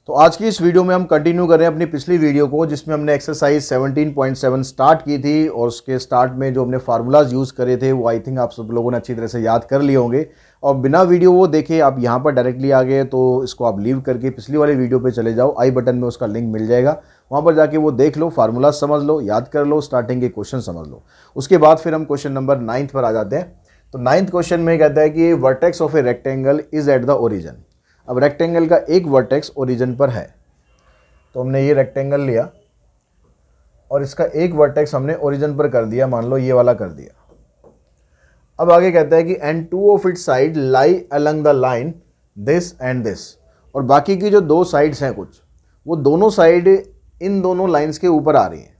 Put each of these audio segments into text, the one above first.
तो आज की इस वीडियो में हम कंटिन्यू कर रहे हैं अपनी पिछली वीडियो को, जिसमें हमने एक्सरसाइज 17.7 स्टार्ट की थी और उसके स्टार्ट में जो हमने फार्मूलाज यूज़ करे थे वो आई थिंक आप सब लोगों ने अच्छी तरह से याद कर लिए होंगे। और बिना वीडियो वो देखे आप यहाँ पर डायरेक्टली आ गए तो इसको आप लीव करके पिछली वाली वीडियो पे चले जाओ, आई बटन में उसका लिंक मिल जाएगा, वहाँ पर जाके वो देख लो, फार्मूलाज समझ लो, याद कर लो, स्टार्टिंग के क्वेश्चन समझ लो। उसके बाद फिर हम क्वेश्चन नंबर 9 पर आ जाते हैं। तो 9th क्वेश्चन में कहता है कि vertex of a rectangle is at the origin. अब रेक्टेंगल का एक वर्टेक्स ओरिजिन पर है, तो हमने ये रेक्टेंगल लिया और इसका एक वर्टेक्स हमने ओरिजिन पर कर दिया, मान लो ये वाला कर दिया। अब आगे कहता है कि and two of it side lie along the line this and this, और बाकी की जो दो साइड्स हैं कुछ, वो दोनों साइड इन दोनों लाइंस के ऊपर आ रही हैं।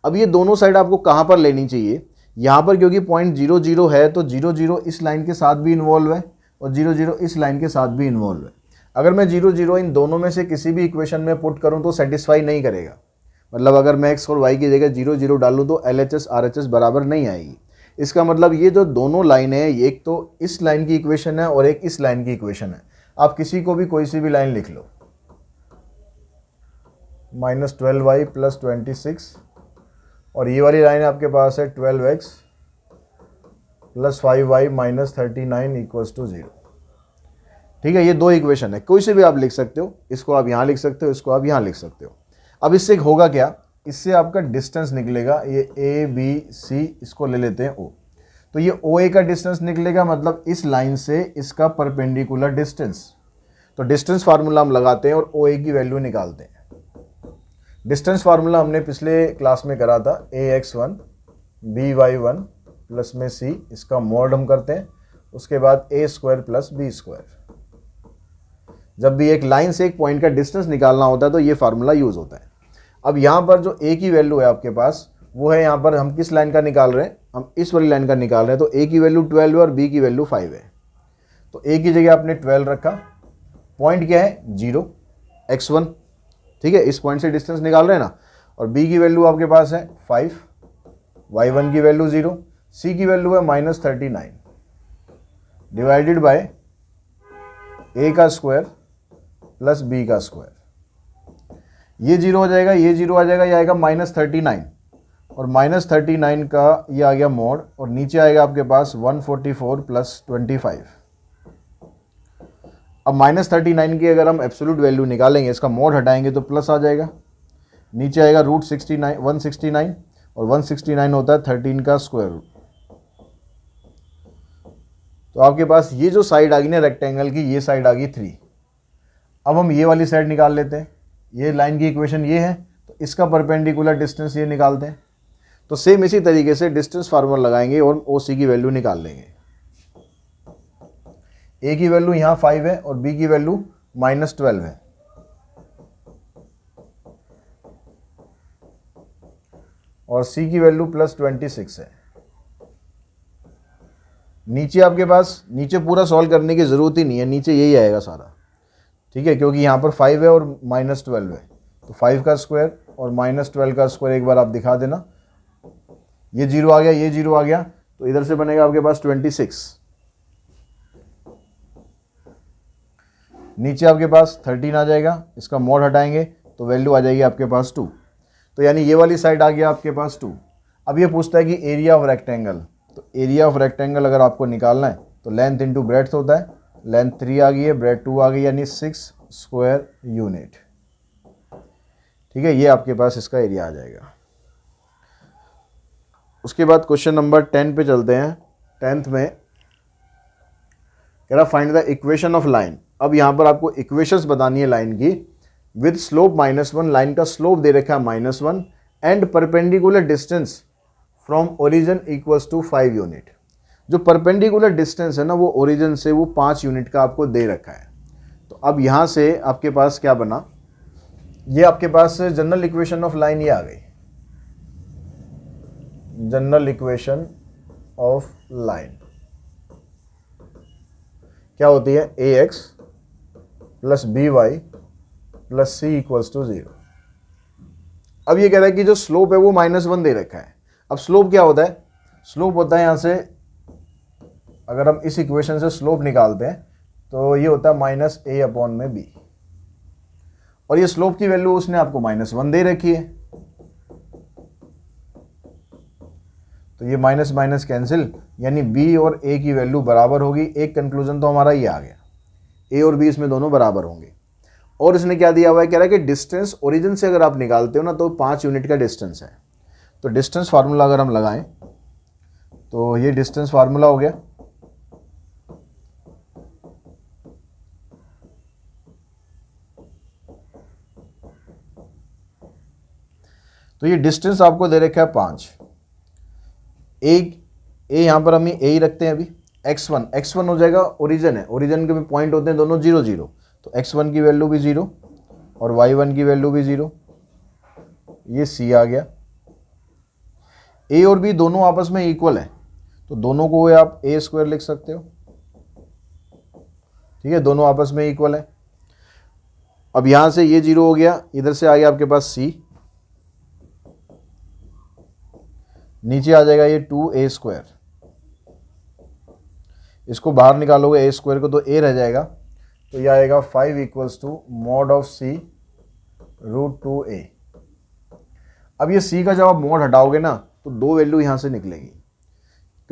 अब ये दोनों साइड आपको कहाँ पर लेनी चाहिए, यहाँ पर क्योंकि पॉइंट 0 0 है तो 0 0 इस लाइन के साथ भी इन्वॉल्व है और 0 0 इस लाइन के साथ भी इन्वॉल्व है। अगर मैं 0 0 इन दोनों में से किसी भी इक्वेशन में पुट करूं तो सेटिस्फाई नहीं करेगा। मतलब अगर मैं x और y की जगह 0 0 डालूं तो LHS RHS बराबर नहीं आएगी। इसका मतलब ये जो दोनों लाइन है, एक तो इस लाइन की इक्वेशन है और एक इस लाइन की इक्वेशन है। आप किसी को भी कोई सी भी लाइन लिख लो, -12y + 26, और ये वाली लाइन आपके पास है 12x + 5y - 39 = 0। ठीक है, ये दो इक्वेशन है, कोई से भी आप लिख सकते हो, इसको आप यहाँ लिख सकते हो, इसको आप यहाँ लिख सकते हो। अब इससे होगा क्या, इससे आपका डिस्टेंस निकलेगा, ये ABC, इसको ले लेते हैं O, तो ये OA का डिस्टेंस निकलेगा, मतलब इस लाइन से इसका परपेंडिकुलर डिस्टेंस। तो डिस्टेंस फार्मूला हम लगाते हैं और OA की वैल्यू निकालते हैं। डिस्टेंस फार्मूला हमने पिछले क्लास में करा था, AX1 BY1 प्लस में C, इसका मॉड हम करते हैं, उसके बाद A² + B²। जब भी एक लाइन से एक पॉइंट का डिस्टेंस निकालना होता है तो ये फार्मूला यूज़ होता है। अब यहाँ पर जो A की वैल्यू है आपके पास, वो है, यहाँ पर हम किस लाइन का निकाल रहे हैं, हम इस वाली लाइन का निकाल रहे हैं। तो A की वैल्यू 12 है और B की वैल्यू 5 है। तो A की जगह आपने 12 रखा, पॉइंट क्या है 0 x1, ठीक है, इस पॉइंट से डिस्टेंस निकाल रहे हैं ना, और B की वैल्यू आपके पास है 5, y1 की वैल्यू 0, C की वैल्यू है -39 डिवाइडेड बाय A का स्क्वायर प्लस B का स्क्वायर। ये 0 हो जाएगा, ये 0 आ जाएगा, ये आएगा -39, और -39 का ये आ गया मोड, और नीचे आएगा आपके पास 144 + 25। अब -39 की अगर हम एब्सोल्यूट वैल्यू निकालेंगे, इसका मोड हटाएंगे तो प्लस आ जाएगा, नीचे आएगा √69 169, और 169 होता है 13 का स्क्वायर रूट। तो आपके पास ये जो साइड आ गई ना रेक्टेंगल की, ये साइड आ गई 3। अब हम ये वाली साइड निकाल लेते हैं, ये लाइन की इक्वेशन ये है, तो इसका परपेंडिकुलर डिस्टेंस ये निकालते हैं। तो सेम इसी तरीके से डिस्टेंस फार्मूला लगाएंगे और OC की वैल्यू निकाल लेंगे। A की वैल्यू यहाँ 5 है और B की वैल्यू -12 है, और C की वैल्यू +26 है। नीचे आपके पास, नीचे पूरा सॉल्व करने की ज़रूरत ही नहीं है, नीचे यही आएगा सारा, ठीक है, क्योंकि यहाँ पर 5 है और -12 है, तो 5 का स्क्वायर और -12 का स्क्वायर एक बार आप दिखा देना, ये 0 आ गया, ये 0 आ गया, तो इधर से बनेगा आपके पास 26, नीचे आपके पास 13 आ जाएगा, इसका मोड हटाएंगे तो वैल्यू आ जाएगी आपके पास 2। तो यानी ये वाली साइड आ गया आपके पास 2। अब ये पूछता है कि एरिया ऑफ रेक्टेंगल, तो एरिया ऑफ रेक्टेंगल अगर आपको निकालना है तो लेंथ इंटू ब्रेड्थ होता है, लेंथ 3 आ गई है, ब्रेड 2 आ गई, यानी 6 स्क्वायर यूनिट। ठीक है, ये आपके पास इसका एरिया आ जाएगा। उसके बाद क्वेश्चन नंबर 10 पे चलते हैं। 10th में कह रहा find the equation of line. अब यहाँ पर आपको इक्वेशंस बतानी है लाइन की, विद स्लोप -1, लाइन का स्लोप दे रखा है -1, and perpendicular distance from origin = 5 unit. जो परपेंडिकुलर डिस्टेंस है ना, वो ओरिजिन से वो 5 यूनिट का आपको दे रखा है। तो अब यहाँ से आपके पास क्या बना, ये आपके पास जनरल इक्वेशन ऑफ लाइन ये आ गई, जनरल इक्वेशन ऑफ लाइन क्या होती है, AX + BY + C = 0। अब ये कह रहा है कि जो स्लोप है वो -1 दे रखा है। अब स्लोप क्या होता है, स्लोप होता है यहाँ से, अगर हम इस इक्वेशन से स्लोप निकालते हैं तो ये होता है -A/B, और ये स्लोप की वैल्यू उसने आपको -1 दे रखी है, तो ये माइनस माइनस कैंसिल, यानी b और a की वैल्यू बराबर होगी। एक कंक्लूजन तो हमारा ये आ गया, a और b इसमें दोनों बराबर होंगे। और इसने क्या दिया हुआ है, कह रहा है कि डिस्टेंस ओरिजिन से अगर आप निकालते हो ना तो 5 यूनिट का डिस्टेंस है। तो डिस्टेंस फार्मूला अगर हम लगाएं तो ये डिस्टेंस फार्मूला हो गया, तो ये डिस्टेंस आपको दे रखा है 5। ए यहाँ पर हम ए ही रखते हैं अभी, x1 हो जाएगा, ओरिजिन है, ओरिजिन के भी पॉइंट होते हैं दोनों 0 0, तो x1 की वैल्यू भी 0 और y1 की वैल्यू भी 0, ये c आ गया। a और b दोनों आपस में इक्वल है, तो दोनों को आप a² लिख सकते हो, ठीक है, दोनों आपस में इक्वल है। अब यहां से ये 0 हो गया, इधर से आ गया आपके पास c, नीचे आ जाएगा ये 2a², इसको बाहर निकालोगे a² को तो a रह जाएगा, तो ये आएगा 5 = mod ऑफ c √2a। अब ये c का जब आप मोड हटाओगे ना तो 2 वैल्यू यहाँ से निकलेगी,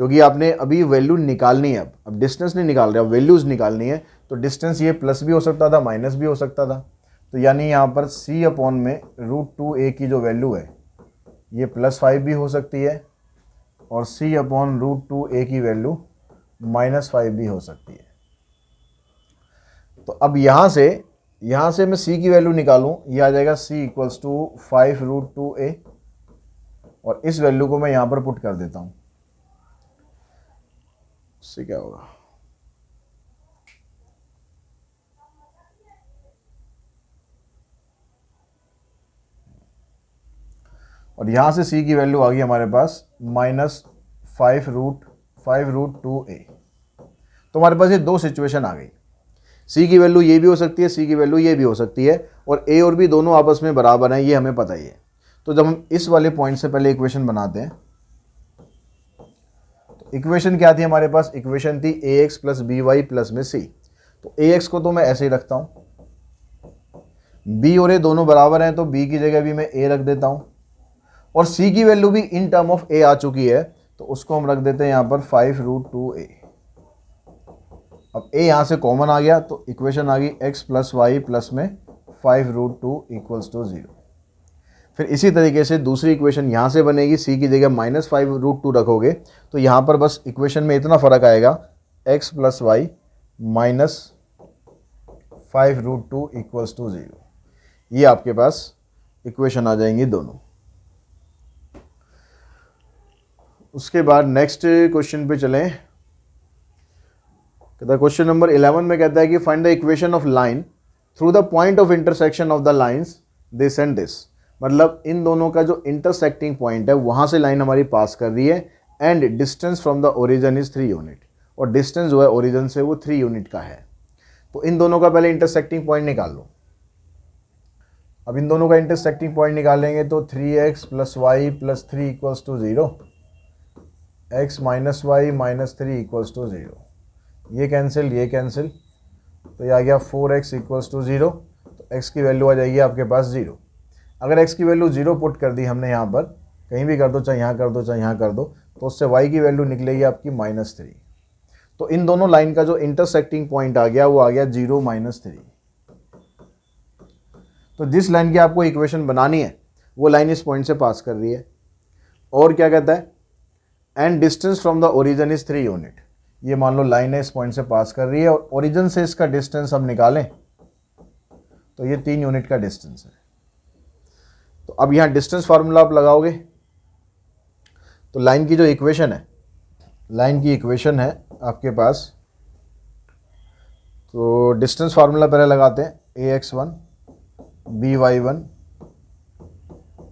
क्योंकि आपने अभी वैल्यू निकालनी है, अब डिस्टेंस नहीं निकाल रहे, अब वैल्यूज़ निकालनी है। तो डिस्टेंस ये प्लस भी हो सकता था, माइनस भी हो सकता था, तो यानी यहाँ पर c/में √2a की जो वैल्यू है ये +5 भी हो सकती है और c/√2a की वैल्यू -5 भी हो सकती है। तो अब यहाँ से मैं c की वैल्यू निकालूं, ये आ जाएगा c = 5√2a, और इस वैल्यू को मैं यहाँ पर पुट कर देता हूँ, इससे क्या होगा, और यहाँ से c की वैल्यू आ गई हमारे पास -5√2a। तो हमारे पास ये दो सिचुएशन आ गई, c की वैल्यू ये भी हो सकती है, c की वैल्यू ये भी हो सकती है, और a और b दोनों आपस में बराबर हैं, ये हमें पता ही है। तो जब हम इस वाले पॉइंट से पहले इक्वेशन बनाते हैं, तो इक्वेशन क्या थी हमारे पास, इक्वेशन थी ax + by प्लस में c। तो ax को तो मैं ऐसे ही रखता हूँ, b और a दोनों बराबर हैं, तो b की जगह भी मैं a रख देता हूँ, और c की वैल्यू भी इन टर्म ऑफ a आ चुकी है, तो उसको हम रख देते हैं यहाँ पर 5√2a। अब a यहाँ से कॉमन आ गया, तो इक्वेशन आ गई x + y प्लस में 5√2 = 0। फिर इसी तरीके से दूसरी इक्वेशन यहाँ से बनेगी, c की जगह -5√2 रखोगे, तो यहाँ पर बस इक्वेशन में इतना फ़र्क आएगा, x + y -5√2 = 0। ये आपके पास इक्वेशन आ जाएंगी दोनों। उसके बाद नेक्स्ट क्वेश्चन पे चलें। कहता है क्वेश्चन नंबर 11 में कहता है कि find the equation of line through the point of intersection of the lines this and this. मतलब इन दोनों का जो इंटरसेक्टिंग पॉइंट है वहां से लाइन हमारी पास कर रही है, and distance from the origin is 3 unit, और डिस्टेंस जो है ओरिजिन से वो 3 यूनिट का है। तो इन दोनों का पहले इंटरसेक्टिंग पॉइंट निकाल लो। अब इन दोनों का इंटरसेक्टिंग पॉइंट निकालेंगे तो 3x + y + 3 = 0, x - y - 3 = 0, ये कैंसिल, ये कैंसिल, तो ये आ गया 4x = 0। तो x की वैल्यू आ जाएगी आपके पास 0। अगर x की वैल्यू 0 पुट कर दी हमने यहाँ पर, कहीं भी कर दो, चाहे यहाँ कर दो चाहे यहाँ कर दो, तो उससे y की वैल्यू निकलेगी आपकी -3। तो इन दोनों लाइन का जो इंटरसेक्टिंग पॉइंट आ गया वो आ गया 0 - 3। तो जिस लाइन की आपको इक्वेशन बनानी है वो लाइन इस पॉइंट से पास कर रही है, और क्या कहता है, and distance from the origin is 3 unit. ये मान लो लाइन है, इस पॉइंट से पास कर रही है, और ओरिजिन से इसका डिस्टेंस हम निकालें तो ये 3 यूनिट का डिस्टेंस है। तो अब यहाँ डिस्टेंस फार्मूला आप लगाओगे, तो लाइन की जो इक्वेशन है, लाइन की इक्वेशन है आपके पास, तो डिस्टेंस फार्मूला पहले लगाते हैं, ax1 by1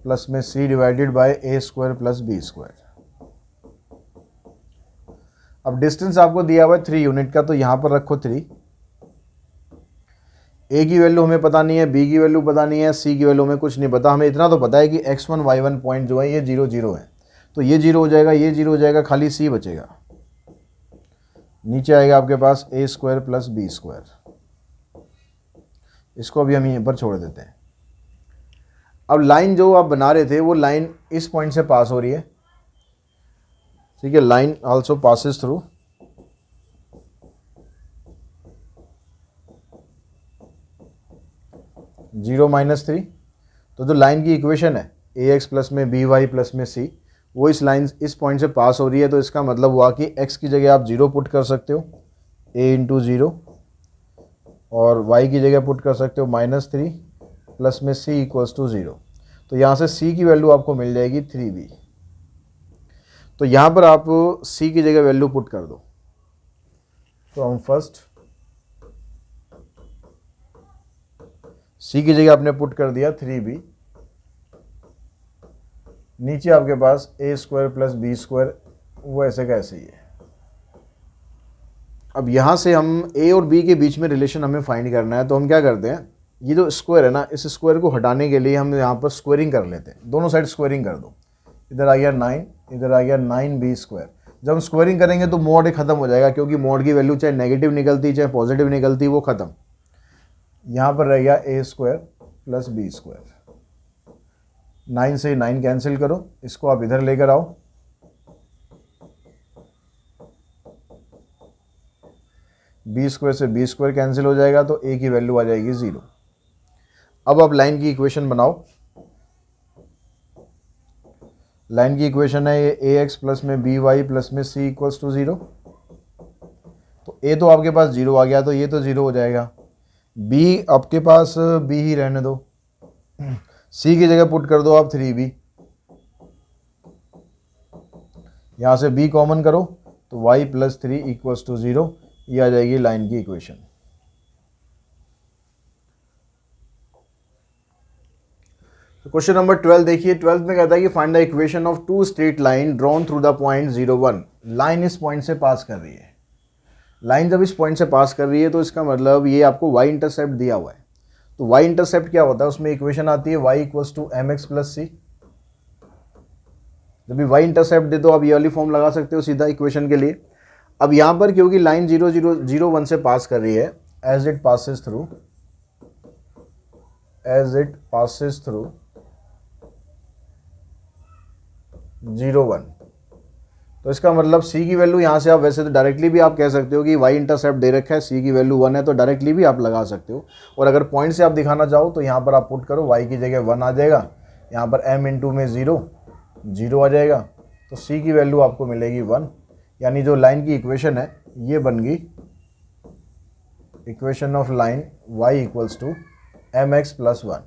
प्लस में c divided bye a² + b²। अब डिस्टेंस आपको दिया हुआ है 3 यूनिट का, तो यहाँ पर रखो 3। a की वैल्यू हमें पता नहीं है, b की वैल्यू पता नहीं है, c की वैल्यू हमें कुछ नहीं पता, हमें इतना तो पता है कि x1 y1 पॉइंट जो है ये 0 0 है, तो ये 0 हो जाएगा, ये 0 हो जाएगा, खाली c बचेगा। नीचे आएगा आपके पास a² + b²। इसको अभी हम यहीं पर छोड़ देते हैं। अब लाइन जो आप बना रहे थे वो लाइन इस पॉइंट से पास हो रही है, ठीक है, line also passes through zero minus three. तो जो लाइन की इक्वेशन है ए एक्स प्लस में बी वाई प्लस में सी, वो इस लाइन इस पॉइंट से पास हो रही है। तो इसका मतलब हुआ कि x की जगह आप 0 पुट कर सकते हो, a इंटू ज़ीरो, और y की जगह पुट कर सकते हो -3 प्लस में c इक्वल्स टू 0। तो यहाँ से c की वैल्यू आपको मिल जाएगी 3b। तो यहाँ पर आप c की जगह वैल्यू पुट कर दो। तो हम फर्स्ट c की जगह आपने पुट कर दिया 3b, नीचे आपके पास a square plus B square, वो ऐसे का ऐसे ही है। अब यहाँ से हम a और b के बीच में रिलेशन हमें फाइंड करना है। तो हम क्या करते हैं, ये जो स्क्वायर है ना, इस स्क्वायर को हटाने के लिए हम यहाँ पर स्क्वायरिंग कर लेते हैं। दोनों साइड स्क्वायरिंग कर दो। इधर आ गया 9, इधर आ गया 9b स्क्वायर। जब हम स्क्वायरिंग करेंगे तो मोड खत्म हो जाएगा, क्योंकि मोड की वैल्यू चाहे नेगेटिव निकलती चाहे पॉजिटिव निकलती, वो खत्म। यहाँ पर रह गया a square plus B square. 9 से 9 कैंसिल करो, इसको आप इधर लेकर आओ। बी स्क्वायर से बी स्क्वायर कैंसिल हो जाएगा, तो a की वैल्यू आ जाएगी 0। अब आप लाइन की इक्वेशन बनाओ। लाइन की इक्वेशन है ये ए एक्स प्लस में बी वाई प्लस में सी इक्वल्स टू 0। तो a तो आपके पास 0 आ गया, तो ये तो 0 हो जाएगा। b आपके पास b ही रहने दो, c की जगह पुट कर दो आप 3b। यहाँ से b कॉमन करो, तो y प्लस 3 इक्वल्स टू 0। ये आ जाएगी लाइन की इक्वेशन। तो क्वेश्चन नंबर 12 देखिए। 12 में कहता है कि find the equation of two straight line drawn through the point 0 1। Line इस पॉइंट से पास कर रही है। लाइन जब इस पॉइंट से पास कर रही है तो इसका मतलब ये आपको y इंटरसेप्ट दिया हुआ है। तो y इंटरसेप्ट क्या होता है, उसमें इक्वेशन आती है y equals to M x plus c. जब भी y इंटरसेप्ट दे तो आप ये वाली फॉर्म लगा सकते हो सीधा इक्वेशन के लिए। अब यहाँ पर क्योंकि लाइन 0 0 0 1 से पास कर रही है, एज इट पासिस थ्रू 0 1, तो इसका मतलब c की वैल्यू यहाँ से आप वैसे तो डायरेक्टली भी आप कह सकते हो कि y इंटरसेप्ट दे रखा है, c की वैल्यू 1 है, तो डायरेक्टली भी आप लगा सकते हो। और अगर पॉइंट से आप दिखाना चाहो तो यहाँ पर आप पुट करो, y की जगह 1 आ जाएगा, यहाँ पर m इंटू में 0 आ जाएगा, तो c की वैल्यू आपको मिलेगी 1। यानी जो लाइन की इक्वेशन है ये बन गई equation of line y equals to M x plus 1,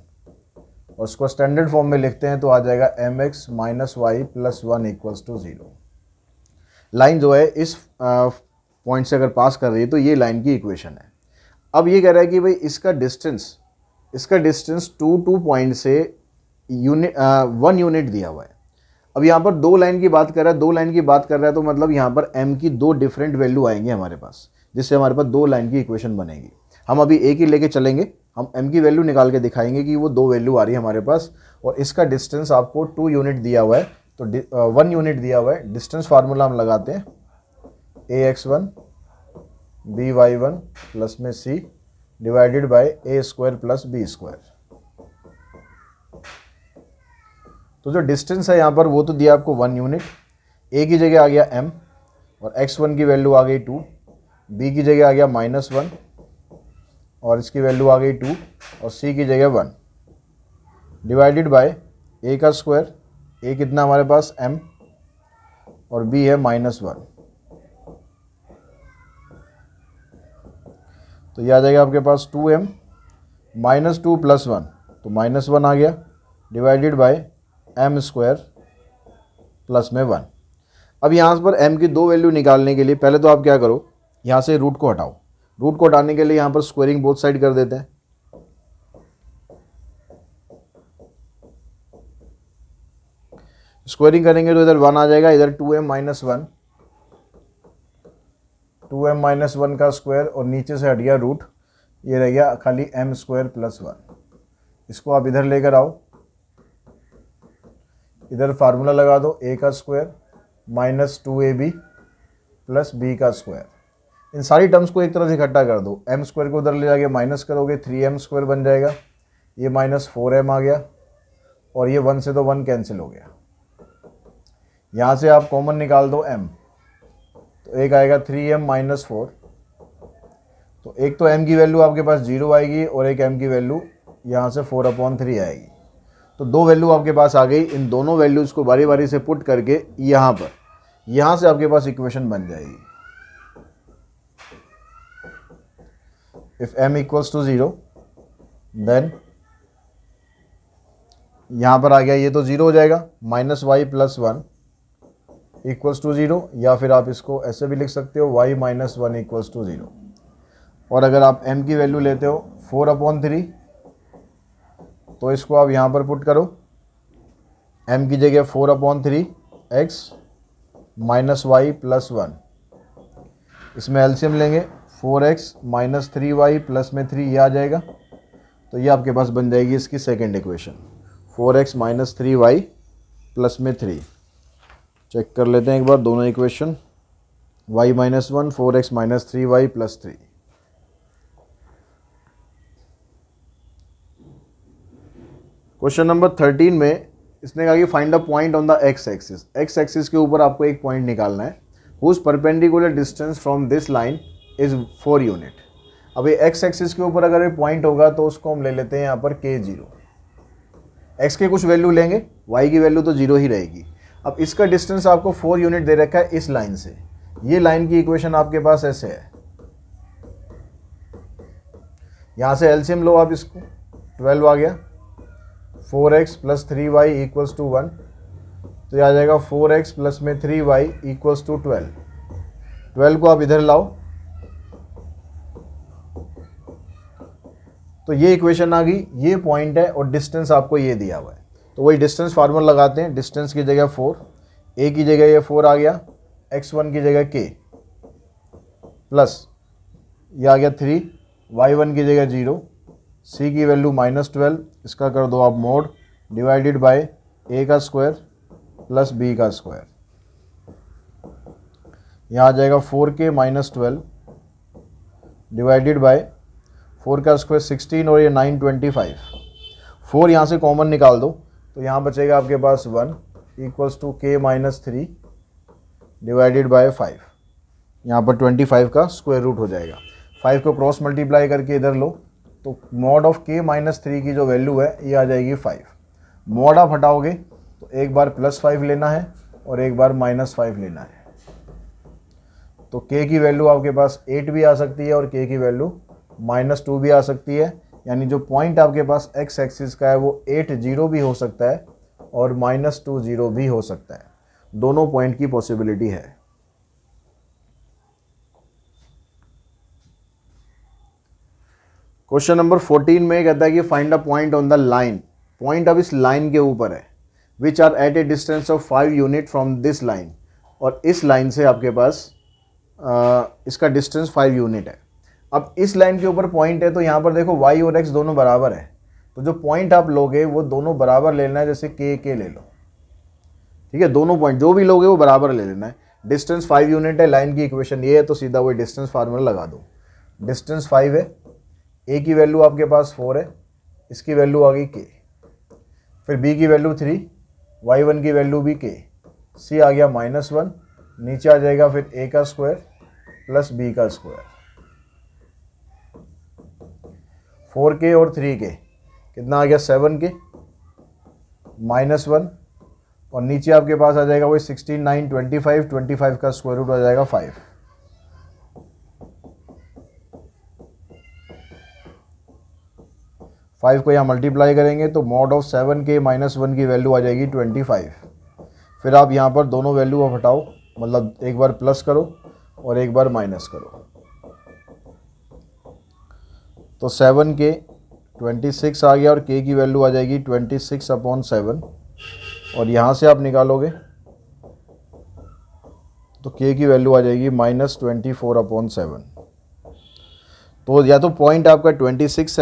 और उसको स्टैंडर्ड फॉर्म में लिखते हैं तो आ जाएगा M X minus Y plus 1 equals to 0। Line जो है इस पॉइंट से अगर पास कर रही है तो ये लाइन की इक्वेशन है। अब ये कह रहा है कि भाई इसका डिस्टेंस 2 पॉइंट से 1 यूनिट दिया हुआ है। अब यहाँ पर दो लाइन की बात कर रहा है, तो मतलब यहाँ पर m की दो डिफरेंट वैल्यू आएंगे हमारे पास, जिससे हमारे पास दो लाइन की इक्वेशन बनेगी। हम अभी एक ही लेके चलेंगे, हम m की वैल्यू निकाल के दिखाएंगे कि वो दो वैल्यू आ रही है हमारे पास, और इसका डिस्टेंस आपको 2 यूनिट दिया हुआ है, तो 1 यूनिट दिया हुआ है। डिस्टेंस फार्मूला हम लगाते हैं ax1 by1 प्लस में c divided by a square plus B square. तो जो डिस्टेंस है यहाँ पर वो तो दिया आपको 1 यूनिट, a की जगह आ गया m, और x1 की वैल्यू आ गई 2, b की जगह आ गया -1, और इसकी वैल्यू आ गई 2, और c की जगह 1 डिवाइडेड बाय a का स्क्वायर। a कितना हमारे पास m, और b है -1। तो ये आ जाएगा आपके पास 2m -2 प्लस 1, तो -1 आ गया, divided by m square plus में 1। अब यहाँ पर m की दो वैल्यू निकालने के लिए पहले तो आप क्या करो, यहाँ से रूट को हटाओ। रूट को हटाने के लिए यहाँ पर स्क्वायरिंग बोथ साइड कर देते हैं। स्क्वायरिंग करेंगे तो इधर 1 आ जाएगा, इधर 2m माइनस 1 का स्क्वायर, और नीचे से हट गया रूट, ये रह गया खाली m स्क्वायर प्लस 1। इसको आप इधर लेकर आओ, इधर फार्मूला लगा दो a का स्क्वायर -2ab प्लस b का स्क्वायर। इन सारी टर्म्स को एक तरफ इकट्ठा कर दो, एम स्क्वायर को उधर ले जाके माइनस करोगे, 3m स्क्वायर बन जाएगा, ये माइनस 4m आ गया, और ये 1 से तो 1 कैंसिल हो गया। यहाँ से आप कॉमन निकाल दो m, तो एक आएगा 3m माइनस 4, तो एक तो m की वैल्यू आपके पास 0 आएगी और एक m की वैल्यू यहाँ से 4/3 आएगी। तो दो वैल्यू आपके पास आ गई। इन दोनों वैल्यूज़ को बारी बारी से पुट करके यहाँ से आपके पास इक्वेशन बन जाएगी। If m equals to 0 then यहाँ पर आ गया, ये तो 0 हो जाएगा, -y + 1 इक्वल्स टू 0, या फिर आप इसको ऐसे भी लिख सकते हो y - 1 इक्वल्स टू 0। और अगर आप m की वैल्यू लेते हो 4/3, तो इसको आप यहाँ पर पुट करो, m की जगह 4/3 x - y + 1, इसमें एलसीएम लेंगे, 4x - 3y प्लस में 3 ये आ जाएगा, तो ये आपके पास बन जाएगी इसकी second equation, 4x - 3y plus में 3। चेक कर लेते हैं एक बार दोनों equation, y - 1 4x - 3y + 3। Question number 13 में इसने कहा कि find a point on the X axis. X axis के ऊपर आपको एक पॉइंट निकालना है, whose perpendicular distance from this line is 4 unit. अब ये एक्स एक्सिस के ऊपर अगर ये पॉइंट होगा तो उसको हम ले लेते हैं यहाँ पर k0। एक्स के कुछ वैल्यू लेंगे, y की वैल्यू तो 0 ही रहेगी। अब इसका डिस्टेंस आपको 4 यूनिट दे रखा है इस लाइन से। ये लाइन की इक्वेशन आपके पास ऐसे है, यहाँ से एलसीएम लो आप इसको, 12 आ गया, 4x + 3y = 1, तो ये आ जाएगा 4x प्लस में 3y = 12। 12 को आप इधर लाओ, तो ये इक्वेशन आ गई, ये पॉइंट है और डिस्टेंस आपको ये दिया हुआ है। तो वही डिस्टेंस फार्मूला लगाते हैं, डिस्टेंस की जगह 4, a की जगह ये 4 आ गया, x1 की जगह k प्लस ये आ गया 3, y1 की जगह 0, c की वैल्यू -12, इसका कर दो आप मोड, डिवाइडेड बाय a का स्क्वायर प्लस b का स्क्वायर। यहाँ आ जाएगा 4k - 12 डिवाइडेड बाय 4 का स्क्वायर 16 और ये 9 25। 4 यहाँ से कॉमन निकाल दो, तो यहाँ बचेगा आपके पास 1 = k - 3 डिवाइडेड बाय 5। यहाँ पर 25 का स्क्वायर रूट हो जाएगा। 5 को क्रॉस मल्टीप्लाई करके इधर लो, तो मॉड ऑफ k - 3 की जो वैल्यू है ये आ जाएगी 5। मॉड आप हटाओगे तो एक बार +5 लेना है और एक बार -5 लेना है, तो k की वैल्यू आपके पास 8 भी आ सकती है और k की वैल्यू -2 भी आ सकती है। यानी जो पॉइंट आपके पास x एक्सिस का है वो 8 0 भी हो सकता है और -2 0 भी हो सकता है। दोनों पॉइंट की पॉसिबिलिटी है। क्वेश्चन नंबर 14 में कहता है कि find a point on the line. Point अब इस लाइन के ऊपर है, which are at a distance of 5 unit from this line, और इस लाइन से आपके पास इसका डिस्टेंस 5 यूनिट है। अब इस लाइन के ऊपर पॉइंट है, तो यहाँ पर देखो y और x दोनों बराबर है, तो जो पॉइंट आप लोगे वो दोनों बराबर लेना है। जैसे k ले लो, ठीक है, दोनों पॉइंट जो भी लोगे वो बराबर ले लेना है। डिस्टेंस 5 यूनिट है, लाइन की इक्वेशन ये है, तो सीधा वही डिस्टेंस फार्मूला लगा दो। डिस्टेंस 5 है, a की वैल्यू आपके पास 4 है, इसकी वैल्यू आ गई k, फिर b की वैल्यू 3, y1 की वैल्यू भी k, c आ गया -1, नीचे आ जाएगा फिर a का स्क्वायर प्लस b का स्क्वायर, 4k और 3k कितना आ गया 7k -1, और नीचे आपके पास आ जाएगा वही 16 9 25, 25 का स्क्वायर रूट आ जाएगा 5। फाइव को यहाँ मल्टीप्लाई करेंगे तो मॉड ऑफ 7k - 1 की वैल्यू आ जाएगी 25। फिर आप यहाँ पर दोनों वैल्यू को हटाओ, मतलब एक बार प्लस करो और एक बार माइनस करो, तो 7k 26 आ गया और k की वैल्यू आ जाएगी 26/7, और यहाँ से आप निकालोगे तो k की वैल्यू आ जाएगी -24/7। तो या तो पॉइंट आपका 26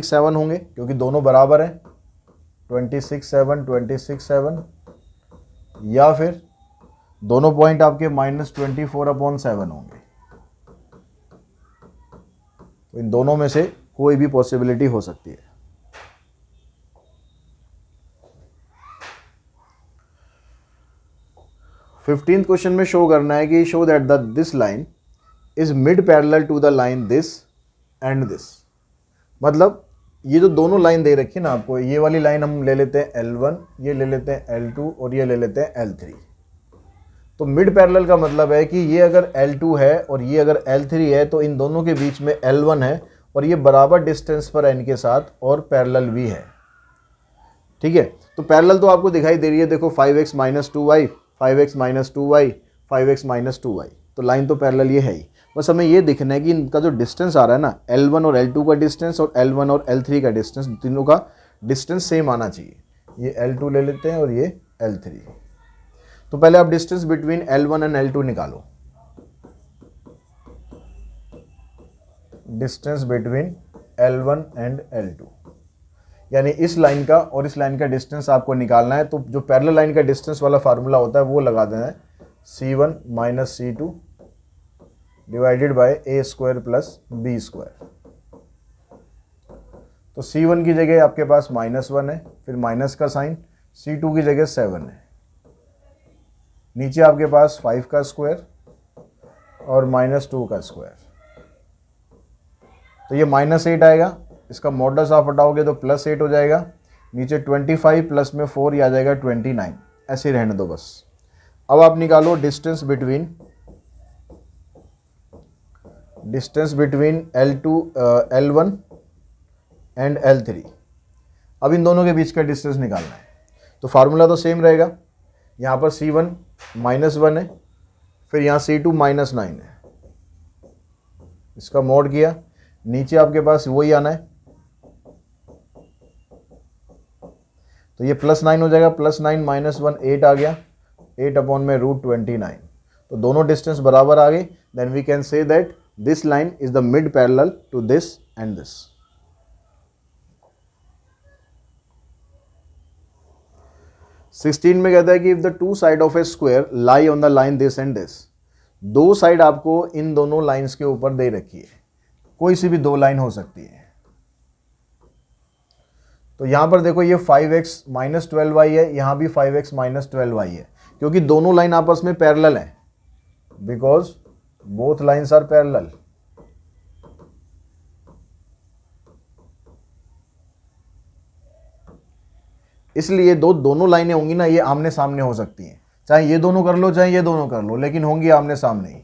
7 होंगे क्योंकि दोनों बराबर हैं, 26 7, या फिर दोनों पॉइंट आपके -24/7 होंगे। तो इन दोनों में से कोई भी पॉसिबिलिटी हो सकती है। फिफ्टींथ क्वेश्चन में शो करना है कि show that the this line is mid parallel to the line this and this. मतलब ये जो दोनों लाइन दे रखी है ना आपको, ये वाली लाइन हम ले लेते हैं L1, ये ले लेते हैं L2 और ये ले लेते हैं L3। तो मिड पैरेलल का मतलब है कि ये अगर L2 है और ये अगर L3 है तो इन दोनों के बीच में L1 है और ये बराबर डिस्टेंस पर n के साथ और पैरेलल भी है। ठीक है, तो पैरेलल तो आपको दिखाई दे रही है, देखो 5x minus 2y, 5x minus 2y, 5x minus 2y, तो लाइन तो पैरेलल ये है ही। बस हमें ये दिखना है कि इनका जो डिस्टेंस आ रहा है ना, L1 और L2 का डिस्टेंस और L1 और L3 का डिस्टेंस, तीनों का डिस्टेंस सेम आना चाहिए। ये L2 ले लेते हैं और ये L3। तो पहले आप distance between L1 and L2 निकालो। Distance between L1 and L2, यानी इस लाइन का और इस लाइन का डिस्टेंस आपको निकालना है। तो जो पैरेलल लाइन का डिस्टेंस वाला फार्मूला होता है वो लगा देना है, C1 minus C2 divided by a square plus b square. तो C1 की जगह आपके पास -1 है, फिर माइनस का साइन, C2 की जगह 7 है, नीचे आपके पास 5 का स्क्वायर और -2 का स्क्वायर। तो ये -8 आएगा, इसका मॉडल्स आप हटाओगे तो +8 हो जाएगा, नीचे 25 प्लस में 4 ये आ जाएगा 29। ऐसे रहने दो बस। अब आप निकालो distance between L1 and L3। अब इन दोनों के बीच का डिस्टेंस निकालना है। तो फार्मूला तो सेम रहेगा, यहाँ पर C1 -1 है, फिर यहाँ C2 -9 है, इसका मॉड किया, नीचे आपके पास वही आना है, तो ये +9 हो जाएगा, +9 -1 8 आ गया, 8 अपॉन में √29। तो दोनों डिस्टेंस बराबर आ गए। Then we can say that this line is the mid parallel to this and this. Sixteen में कहता है कि if the two side of a square lie on the line this and this. दो side आपको इन दोनों lines के ऊपर दे रखी है, कोई सी भी दो लाइन हो सकती है। तो यहां पर देखो ये 5x माइनस 12y है, यहां भी 5x माइनस 12y है, क्योंकि दोनों लाइन आपस में पैरेलल हैं, because both lines are parallel. इसलिए दोनों लाइनें होंगी ना, ये आमने सामने हो सकती हैं, चाहे ये दोनों कर लो चाहे ये दोनों कर लो, लेकिन होंगी आमने सामने ही।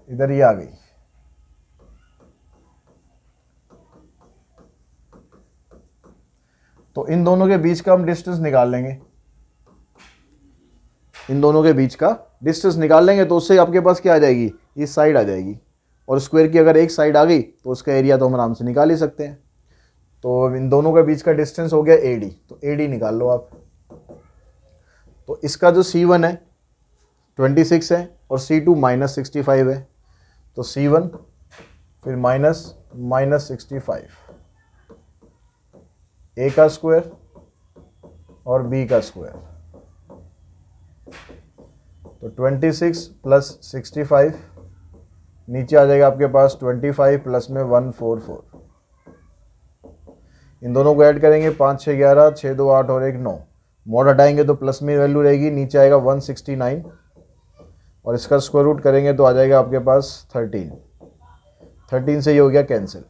इधर ये आ गई। तो इन दोनों के बीच का हम डिस्टेंस निकाल लेंगे, इन दोनों के बीच का डिस्टेंस निकाल लेंगे तो उससे आपके पास क्या आ जाएगी, इस साइड आ जाएगी, और स्क्वायर की अगर एक साइड आ गई तो उसका एरिया तो हम आराम से निकाल ही सकते हैं। तो इन दोनों के बीच का डिस्टेंस हो गया AD, तो AD निकाल लो आप। तो इसका जो C1 है 26 है और C2 -65 है, तो C1 फिर -65, A का स्क्वायर और B का स्क्वायर, तो 26 प्लस 65, नीचे आ जाएगा आपके पास 25 प्लस में 144। इन दोनों को ऐड करेंगे, 5 6 11, 6 2 8 और 1 9, मॉड हटाएंगे तो प्लस में वैल्यू रहेगी, नीचे आएगा 169 और इसका स्क्वायर रूट करेंगे तो आ जाएगा आपके पास 13 से ये हो गया कैंसिल।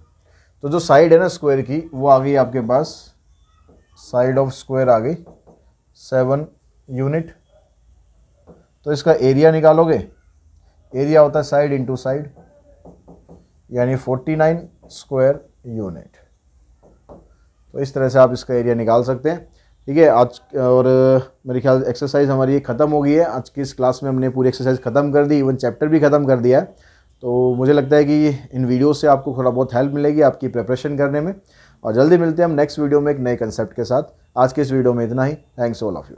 तो जो साइड है ना स्क्वायर की वो आ गई आपके पास, साइड ऑफ स्क्वायर आ गई 7 यूनिट। तो इसका एरिया निकालोगे, एरिया होता है साइड इंटू साइड, यानी 49 स्क्वायर यूनिट। तो इस तरह से आप इसका एरिया निकाल सकते हैं। ठीक है, आज और मेरे ख्याल एक्सरसाइज हमारी ख़त्म हो गई है। आज की इस क्लास में हमने पूरी एक्सरसाइज ख़त्म कर दी, इवन चैप्टर भी ख़त्म कर दिया है। तो मुझे लगता है कि इन वीडियो से आपको थोड़ा बहुत हेल्प मिलेगी आपकी प्रिपरेशन करने में। और जल्दी मिलते हैं हम नेक्स्ट वीडियो में एक नए कंसेप्ट के साथ। आज के इस वीडियो में इतना ही। Thanks all of you.